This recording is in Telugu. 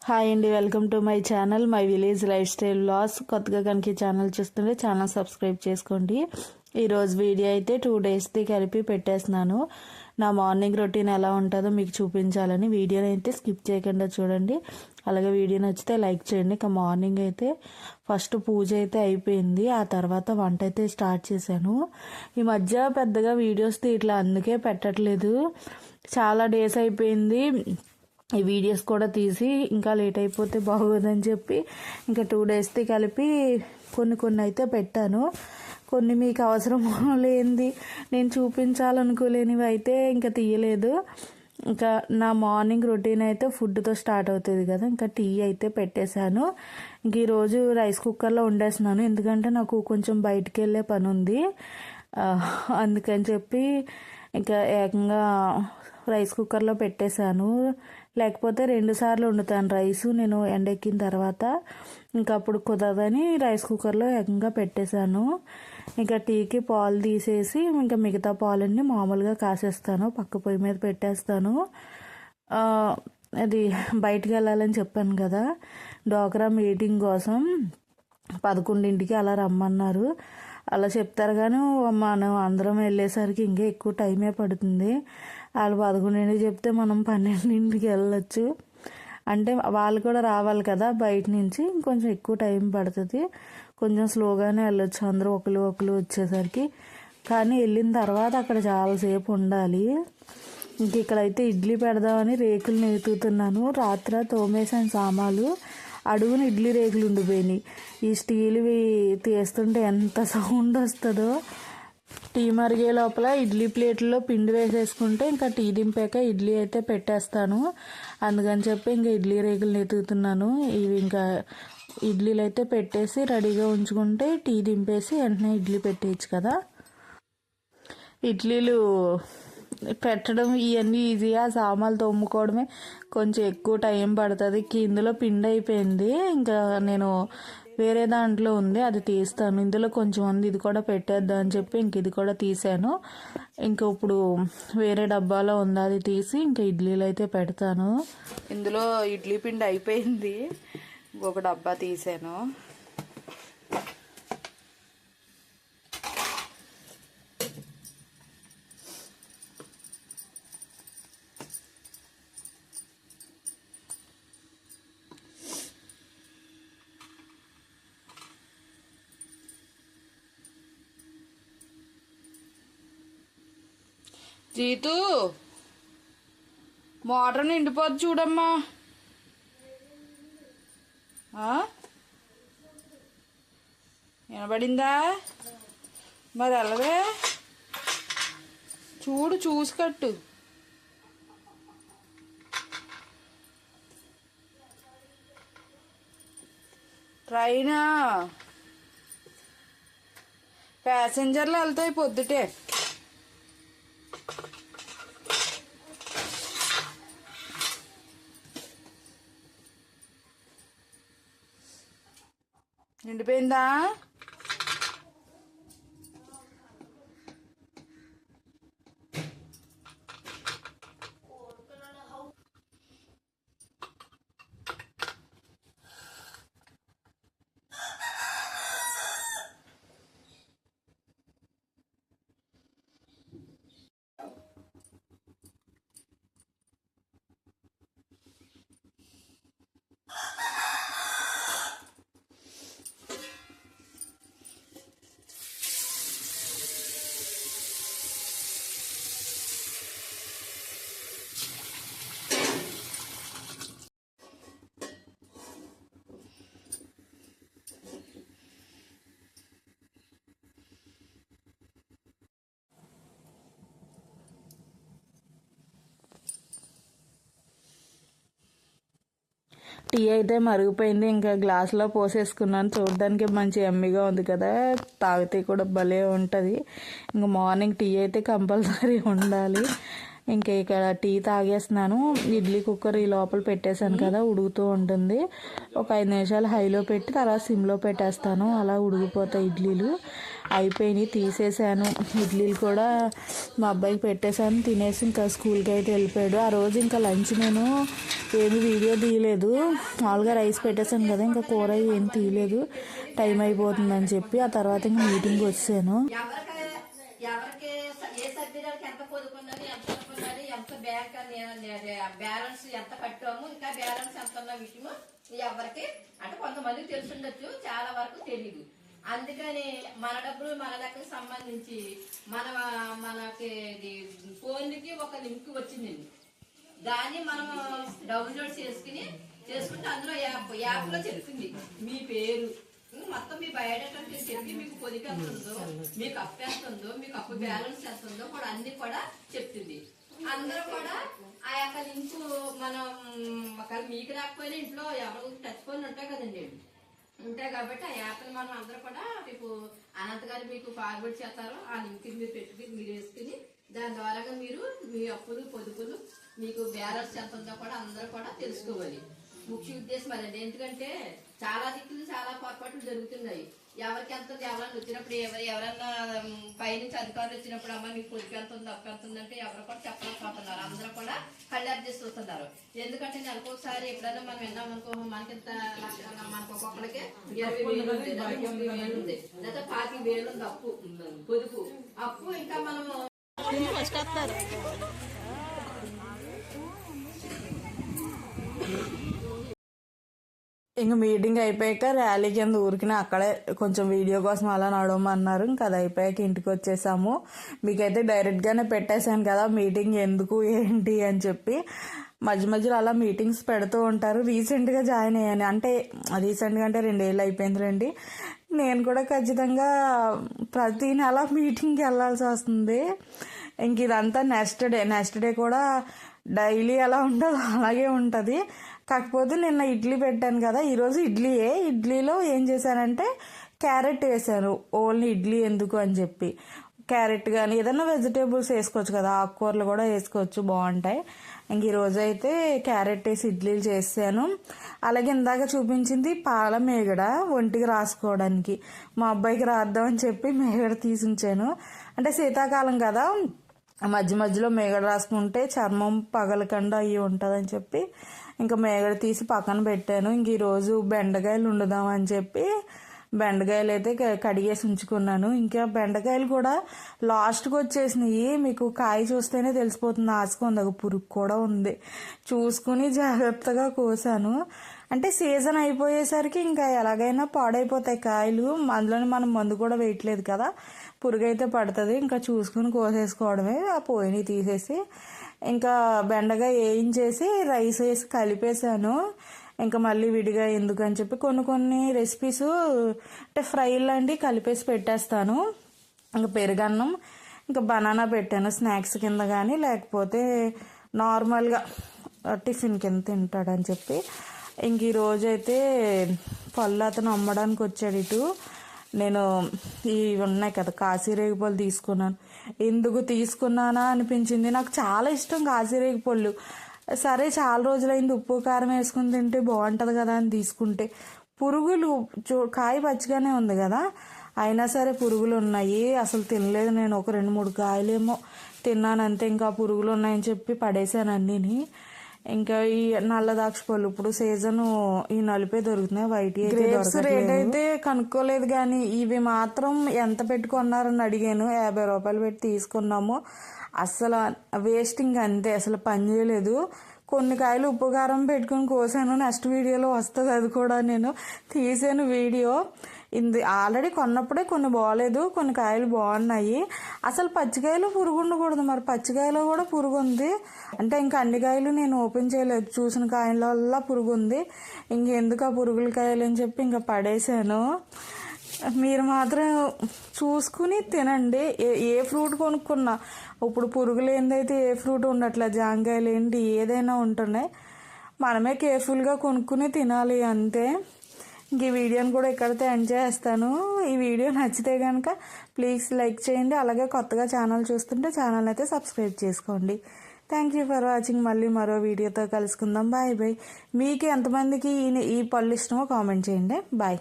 హాయ్ అండి, welcome to my channel my village life style vlogs. కొత్తగా కనుక ఛానల్ చూస్తుంటే ఛానల్ సబ్స్క్రైబ్ చేసుకోండి. ఈరోజు వీడియో అయితే 2 డేస్ది కలిపి పెట్టేస్తున్నాను. నా మార్నింగ్ రొటీన్ ఎలా ఉంటుందో మీకు చూపించాలని వీడియోని అయితే స్కిప్ చేయకుండా చూడండి. అలాగే వీడియో నచ్చితే లైక్ చేయండి. ఇక మార్నింగ్ అయితే ఫస్ట్ పూజ అయితే అయిపోయింది, ఆ తర్వాత వంట అయితే స్టార్ట్ చేశాను. ఈ మధ్య పెద్దగా వీడియోస్ ఇట్లా అందుకే పెట్టట్లేదు, చాలా డేస్ అయిపోయింది. ఈ వీడియోస్ కూడా తీసి ఇంకా లేట్ అయిపోతే బాగోదని చెప్పి ఇంకా 2 డేస్ది కలిపి కొన్ని అయితే పెట్టాను. కొన్ని మీకు అవసరం లేనిది నేను చూపించాలనుకోలేనివి అయితే ఇంకా తీయలేదు. ఇంకా నా మార్నింగ్ రొటీన్ అయితే ఫుడ్తో స్టార్ట్ అవుతుంది కదా, ఇంకా టీ అయితే పెట్టేశాను. ఇంక ఈరోజు రైస్ కుక్కర్లో వండేస్తున్నాను, ఎందుకంటే నాకు కొంచెం బయటికి వెళ్ళే పని ఉంది. అందుకని చెప్పి ఇంకా ఏకంగా రైస్ కుక్కర్లో పెట్టేశాను. లేకపోతే 2 సార్లు వండుతాను రైసు నేను ఎండెక్కిన తర్వాత, ఇంకా అప్పుడు కుదరదని రైస్ కుక్కర్లో ఏకంగా పెట్టేశాను. ఇంకా టీకి పాలు తీసేసి ఇంకా మిగతా పాలన్నీ మామూలుగా కాసేస్తాను, పక్క పొయ్యి మీద పెట్టేస్తాను. అది బయటికి వెళ్ళాలని చెప్పాను కదా, డోక్రా మీటింగ్ కోసం 11ంటికి అలా రమ్మన్నారు. అలా చెప్తారు కానీ మనం అందరం వెళ్ళేసరికి ఇంకా ఎక్కువ టైమే పడుతుంది. వాళ్ళు 11ంటికి చెప్తే మనం 12ంటికి వెళ్ళొచ్చు, అంటే వాళ్ళు కూడా రావాలి కదా బయట నుంచి, కొంచెం ఎక్కువ టైం పడుతుంది. కొంచెం స్లోగానే వెళ్ళొచ్చు అందరూ ఒకరు వచ్చేసరికి. కానీ వెళ్ళిన తర్వాత అక్కడ చాలాసేపు ఉండాలి. ఇంక ఇక్కడైతే ఇడ్లీ పెడదామని రేకులు నెతుకుతున్నాను. రాత్రి తోమేసాను సామాలు, అడుగున ఇడ్లీ రేకులు ఉండిపోయినాయి. ఈ స్టీల్వి తీస్తుంటే ఎంత సౌండ్ వస్తుందో. టీ మరిగే లోపల ఇడ్లీ ప్లేట్లో పిండి వేసేసుకుంటే ఇంకా టీ దింపాక ఇడ్లీ అయితే పెట్టేస్తాను. అందుకని చెప్పి ఇంకా ఇడ్లీ రేకులు ఎతుకుతున్నాను. ఇవి ఇంకా ఇడ్లీలు అయితే పెట్టేసి రెడీగా ఉంచుకుంటే టీ దింపేసి వెంటనే ఇడ్లీ పెట్టేయచ్చు కదా. ఇడ్లీలు పెట్టడం ఇవన్నీ ఈజీగా, సామాన్లు తోముకోవడమే కొంచెం ఎక్కువ టైం పడుతుంది. ఇందులో పిండి అయిపోయింది, ఇంకా నేను వేరే దాంట్లో ఉంది అది తీస్తాను. ఇందులో కొంచెం ఉంది, ఇది కూడా పెట్టేద్దాం అని చెప్పి ఇంక ఇది కూడా తీసాను. ఇంకా ఇప్పుడు వేరే డబ్బాలో ఉంది, అది తీసి ఇంకా ఇడ్లీలు అయితే పెడతాను. ఇందులో ఇడ్లీ పిండి అయిపోయింది, ఒక డబ్బా తీసాను. జీతు, మోటార్ నిండిపోద్ది చూడమ్మా. వినబడిందా? మరి అలాగే చూడు, చూసి కట్టు. ట్రైనా ప్యాసింజర్లు వెళ్తాయి పొద్దుటే. నిండిపోయిందా? టీ అయితే మరిగిపోయింది, ఇంకా గ్లాసులో పోసేసుకున్నాను. చూడడానికి మంచి ఎమ్మీగా ఉంది కదా, తాగితే కూడా భలే ఉంటుంది. ఇంకా మార్నింగ్ టీ అయితే కంపల్సరీ ఉండాలి. ఇంకా ఇక్కడ టీ తాగేస్తున్నాను. ఇడ్లీ కుక్కర్ ఈ లోపల పెట్టేశాను కదా, ఉడుకుతూ ఉంటుంది. ఒక 5 నిమిషాలు హైలో పెట్టి తర్వాత సిమ్లో పెట్టేస్తాను, అలా ఉడికిపోతాయి ఇడ్లీలు. అయిపోయినాయి, తీసేసాను. ఇడ్లీలు కూడా మా అబ్బాయికి పెట్టేశాను, తినేసి ఇంకా స్కూల్కి అయితే వెళ్ళిపోయాడు. ఆ రోజు ఇంకా లంచ్ నేను ఏమి వీడియో తీయలేదు, మామూలుగా రైస్ పెట్టేశాను కదా, ఇంకా కూర ఏం తీయలేదు, టైం అయిపోతుందని చెప్పి. ఆ తర్వాత ఇంకా మీటింగ్కి వచ్చాను. ఎవరికి ఏ సభ్యురాలకి ఎంత పొదుపున్నది, ఎంత ఉన్నది, ఎంత బ్యాంక్ బ్యాలెన్స్ ఎంత కట్టాము, ఇంకా బ్యాలెన్స్ ఎంత ఉన్న విషయము ఎవరికి అంటే కొంతమందికి తెలుసుండొచ్చు, చాలా వరకు తెలియదు. అందుకని మన డబ్బులు మన లెక్కకు సంబంధించి మనకి ఫోన్కి ఒక లింక్ వచ్చిందండి. దాన్ని మనం డౌన్లోడ్ చేసుకుంటే అందులో యాప్ లో చెప్తుంది మీ పేరు మొత్తం, మీ బయోడేటా చెప్పి మీకు పొదుపు ఎంత ఉందో, మీకు అప్పు ఎంత ఉందో, మీకు అప్పు బ్యాలెన్స్ ఎంత ఉందో కూడా అన్ని కూడా చెప్తుంది. అందరూ కూడా ఆ యొక్క లింకు మనం ఒకవేళ మీకు రాకపోయినా ఇంట్లో ఎవరు టచ్ ఫోన్ ఉంటాయి కదండి, ఉంటాయి కాబట్టి ఆ యాప్ని మనం అందరూ కూడా రేపు అనంత్ గారు మీకు ఫార్వర్డ్ చేస్తారు. ఆ లింక్ మీరు పెట్టుకుని మీరు వేసుకుని దాని ద్వారా మీరు మీ అప్పులు పొదుపులు మీకు బ్యాలెన్స్ ఎంత ఉందో కూడా అందరూ కూడా తెలుసుకోవాలి. ముఖ్య ఉద్దేశం అదండి. ఎందుకంటే చాలా దిక్కులు చాలా పొరపాట్లు జరుగుతున్నాయి. ఎవరికి ఎంత ఎవరన్నా వచ్చినప్పుడు ఎవరన్నా పైనుంచి అధికారులు వచ్చినప్పుడు అమ్మ మీకు పొదుపు ఎంత ఉంది, అప్పు ఎంత ఉందంటే ఎవరు కూడా చెప్పలేకపోతున్నారు. అందరూ కూడా కళ్ళారు చేసి చూస్తున్నారు. ఎందుకంటే నెలకు ఒకసారి ఎప్పుడైనా మనం విన్నామనుకో, మనకింత మనకు ఒక్కొక్కడికే 20,000 ఉంది, 30,000 ఉంది, లేదా 25,000 ఉంది అప్పు పొదుపు. అప్పు ఇంకా మనము ఇంక మీటింగ్ అయిపోయాక ర్యాలీ కింద ఊరికిన అక్కడే కొంచెం వీడియో కోసం అలా నడవమన్నారు. ఇంకా అది అయిపోయాక ఇంటికి వచ్చేసాము. మీకైతే డైరెక్ట్గానే పెట్టేశాను కదా మీటింగ్ ఎందుకు ఏంటి అని చెప్పి. మధ్య మధ్యలో అలా మీటింగ్స్ పెడుతూ ఉంటారు. రీసెంట్గా జాయిన్ అయ్యాను, అంటే రీసెంట్గా అంటే 2 ఏళ్ళు అయిపోయింది రండి. నేను కూడా ఖచ్చితంగా ప్రతి నెల మీటింగ్కి వెళ్ళాల్సి వస్తుంది. ఇంక ఇదంతా నెక్స్ట్ డే కూడా డైలీ ఎలా ఉంటుందో అలాగే ఉంటుంది. కాకపోతే నిన్న ఇడ్లీ పెట్టాను కదా, ఈరోజు ఇడ్లీలో ఏం చేశానంటే క్యారెట్ వేసాను. ఓన్లీ ఇడ్లీ ఎందుకు అని చెప్పి క్యారెట్ కానీ ఏదైనా వెజిటేబుల్స్ వేసుకోవచ్చు కదా, ఆకుకూరలు కూడా వేసుకోవచ్చు, బాగుంటాయి. ఇంక ఈరోజు అయితే క్యారెట్ వేసి ఇడ్లీలు చేసాను. అలాగే ఇందాక చూపించింది పాల మేగడ, ఒంటికి రాసుకోవడానికి. మా అబ్బాయికి రాద్దామని చెప్పి మేగడ తీసి ఉంచాను. అంటే శీతాకాలం కదా, మధ్య మధ్యలో మేగడ రాసుకుంటే చర్మం పగలకుండా అయ్యి ఉంటుందని చెప్పి ఇంకా మేగడ తీసి పక్కన పెట్టాను. ఇంక ఈరోజు బెండకాయలు వండుదామని చెప్పి బెండకాయలు అయితే కడిగేసి ఉంచుకున్నాను. ఇంకా బెండకాయలు కూడా లాస్ట్కి వచ్చేసినాయి. మీకు కాయ చూస్తేనే తెలిసిపోతుంది, ఆసుకుంది, ఒక పురుగు కూడా ఉంది. చూసుకుని జాగ్రత్తగా కోసాను. అంటే సీజన్ అయిపోయేసరికి ఇంకా ఎలాగైనా పాడైపోతాయి కాయలు, అందులోనే మనం మందు కూడా వేయట్లేదు కదా, పురుగు అయితే పడుతుంది. ఇంకా చూసుకుని కోసేసుకోవడమే. ఆ పోయిని తీసేసి ఇంకా బెండకాయ వేయించేసి రైస్ వేసి కలిపేశాను. ఇంకా మళ్ళీ విడిగా ఎందుకని చెప్పి కొన్ని రెసిపీస్ అంటే ఫ్రైలు లాంటివి కలిపేసి పెట్టేస్తాను. ఇంకా పెరుగన్నం, ఇంకా బనానా పెట్టాను స్నాక్స్ కింద కానీ, లేకపోతే నార్మల్గా టిఫిన్ కింద తింటాడని చెప్పి. ఇంక ఈరోజు అయితే పళ్ళు అతను అమ్మడానికి వచ్చాడు ఇటు. నేను ఇవి ఉన్నాయి కదా కాశీరేగిపళ్ళు తీసుకున్నాను. ఎందుకు తీసుకున్నానా అనిపించింది. నాకు చాలా ఇష్టం కాశీరేగిపళ్ళు. సరే చాలా రోజులైంది, ఉప్పు కారం వేసుకుని తింటే బాగుంటుంది కదా అని తీసుకుంటే పురుగులు, కాయ పచ్చిగానే ఉంది కదా, అయినా సరే పురుగులు ఉన్నాయి. అసలు తినలేదు నేను. ఒక 2-3 కాయలేమో తిన్నానంతే. ఇంకా పురుగులు ఉన్నాయని చెప్పి పడేసాను అన్నిని. ఇంకా ఈ నల్ల ద్రాక్ష పళ్ళు ఇప్పుడు సీజన్, ఈ నలిపే దొరుకుతున్నాయి, వైట్ గ్రేప్స్ రేట్ అయితే కనుక్కోలేదు. కానీ ఇవి మాత్రం ఎంత పెట్టుకున్నారని అడిగాను. 50 రూపాయలు పెట్టి తీసుకున్నాము. అస్సలు వేస్టింగ్ అంతే, అసలు పని చేయలేదు. కొన్ని కాయలు ఉప్పు కారం పెట్టుకుని కోసాను. నెక్స్ట్ వీడియోలో వస్తుంది అది కూడా, నేను తీసాను వీడియో. ఆల్రెడీ కొన్నప్పుడే కొన్ని బాగలేదు, కొన్ని కాయలు బాగున్నాయి. అసలు పచ్చికాయలు పురుగు ఉండకూడదు, మరి పచ్చికాయలో కూడా పురుగు ఉంది. అంటే ఇంకా అన్ని కాయలు నేను ఓపెన్ చేయలేదు, చూసిన కాయలల్లా పురుగు ఉంది. ఇంకెందుకు ఆ పురుగుల కాయలు అని చెప్పి ఇంకా పడేసాను. మీరు మాత్రం చూసుకుని తినండి. ఏ ఫ్రూట్ కొనుక్కున్నా ఇప్పుడు పురుగులు ఏందైతే ఏ ఫ్రూట్ ఉండట్లే, జాంకాయలు ఏంటి ఏదైనా ఉంటున్నాయి. మనమే కేర్ఫుల్గా కొనుక్కుని తినాలి అంతే. ఇంక ఈ వీడియోని కూడా ఇక్కడితో ఎండ్ చేస్తాను. ఈ వీడియో నచ్చితే కనుక ప్లీజ్ లైక్ చేయండి. అలాగే కొత్తగా ఛానల్ చూస్తుంటే ఛానల్ అయితే సబ్స్క్రైబ్ చేసుకోండి. Thank you for watching. మళ్ళీ మరో వీడియోతో కలుసుకుందాం. Bye bye. మీకు ఎంతమందికి ఈ పళ్ళు ఇష్టమో కామెంట్ చేయండి. బాయ్.